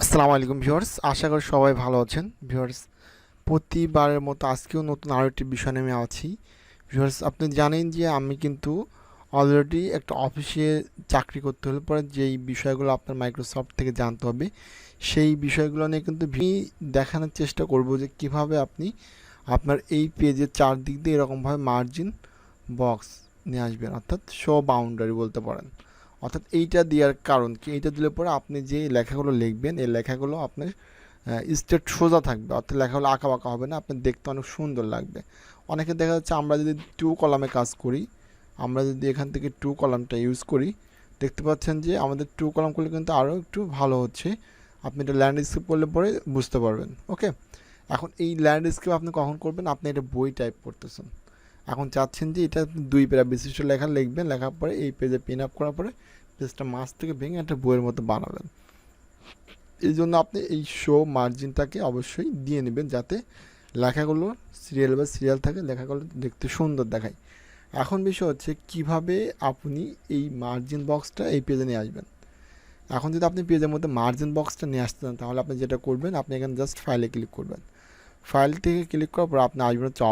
আসসালামু আলাইকুম ভিউয়ার্স, আশা করি সবাই ভালো আছেন। ভিউয়ার্স, প্রতিবারের মতো আজকেও নতুন আরও একটি বিষয় নিয়ে আছি। ভিউয়ার্স, আপনি জানেন যে আমি কিন্তু অলরেডি একটা অফিসে চাকরি করতে হলে পরে যেই বিষয়গুলো আপনার মাইক্রোসফট থেকে জানতে হবে সেই বিষয়গুলো নিয়ে কিন্তু দেখানোর চেষ্টা করব যে কিভাবে আপনি আপনার এই পেজের চারদিক দিয়ে এরকমভাবে মার্জিন বক্স নিয়ে আসবেন, অর্থাৎ শো বাউন্ডারি বলতে পারেন। অর্থাৎ এইটা দেওয়ার কারণ কি, এইটা দিলে পরে আপনি যে লেখাগুলো লিখবেন এই লেখাগুলো আপনার স্ট্রেট সোজা থাকবে, অর্থাৎ লেখাগুলো আঁকা বাঁকা হবে না, আপনার দেখতে অনেক সুন্দর লাগবে। অনেকে দেখা যাচ্ছে আমরা যদি টু কলামে কাজ করি, আমরা যদি এখান থেকে টু কলামটা ইউজ করি, দেখতে পাচ্ছেন যে আমাদের টু কলাম করলে কিন্তু আরও একটু ভালো হচ্ছে। আপনি এটা ল্যান্ডস্কেপ করলে পরে বুঝতে পারবেন। ওকে, এখন এই ল্যান্ডস্কেপ আপনি কখন করবেন, আপনি এটা বই টাইপ করতেছেন, এখন চাচ্ছেন যে এটা দুই প্যারা বিশিষ্ট লেখা লিখবেন, লেখার পরে এই পেজে পিন আপ করার পরে পেজটা মাছ থেকে ভেঙে একটা বইয়ের মতো বানাবেন। এই জন্য আপনি এই শো মার্জিনটাকে অবশ্যই দিয়ে নেবেন, যাতে লেখাগুলো সিরিয়াল বা সিরিয়াল থাকে, লেখাগুলো দেখতে সুন্দর দেখায়। এখন বিষয় হচ্ছে কিভাবে আপনি এই মার্জিন বক্সটা এই পেজে নিয়ে আসবেন। এখন যদি আপনি পেজের মধ্যে মার্জিন বক্সটা নিয়ে আসতে চান, তাহলে আপনি যেটা করবেন, আপনি এখানে জাস্ট ফাইলে ক্লিক করবেন। ফাইল থেকে ক্লিক করার পর আপনি আসবেন হচ্ছে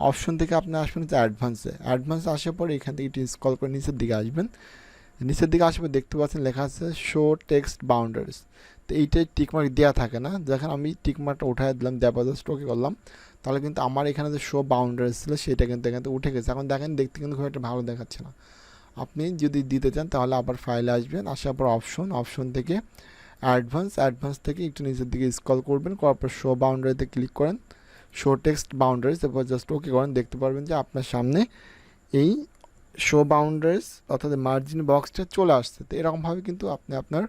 অপশন থেকে আপনি আসবেন হচ্ছে অ্যাডভান্সে আসার পরে এখান থেকে একটু স্ক্রল করে নিচের দিকে আসবেন। নিচের দিকে আসবে দেখতে পাচ্ছেন লেখা আছে শো টেক্সট বাউন্ডারিজ। তো এইটাই টিকমার্ক দেওয়া থাকে না, যখন আমি টিকমার্কটা উঠাই দিলাম, দেওয়ার জাস্ট ওকে করলাম, তাহলে কিন্তু আমার এখানে যে শো বাউন্ডারিজ ছিল সেটা কিন্তু এখান থেকে উঠে গেছে। এখন দেখেন দেখতে কিন্তু খুব একটা ভালো দেখাচ্ছে না। আপনি যদি দিতে চান তাহলে আবার ফাইলে আসবেন, আসার পর অপশন থেকে অ্যাডভান্স থেকে একটু নিচের দিকে স্ক্রল করবেন, করার পর শো বাউন্ডারিতে ক্লিক করেন, শো টেক্সট বাউন্ডারিজ, এরপর জাস্ট ওকে করেন। দেখতে পারবেন যে আপনার সামনে এই শো বাউন্ডারিজ অর্থাৎ মার্জিন বক্সটা চলে আসছে। তো এরকমভাবে কিন্তু আপনি আপনার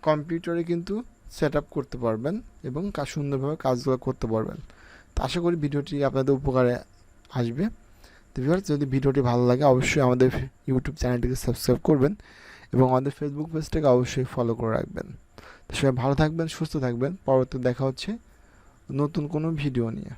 কম্পিউটারে কিন্তু সেট আপ করতে পারবেন এবং সুন্দরভাবে কাজগুলো করতে পারবেন। তো আশা করি ভিডিওটি আপনাদের উপকারে আসবে। তো ভিউয়ার্স, যদি ভিডিওটি ভালো লাগে অবশ্যই আমাদের ইউটিউব চ্যানেলটিকে সাবস্ক্রাইব করবেন এবং আমাদের ফেসবুক পেজটাকে অবশ্যই ফলো করে রাখবেন। তো সবাই ভালো থাকবেন, সুস্থ থাকবেন। পরবর্তী দেখা হচ্ছে নতুন কোনো ভিডিও নিয়ে।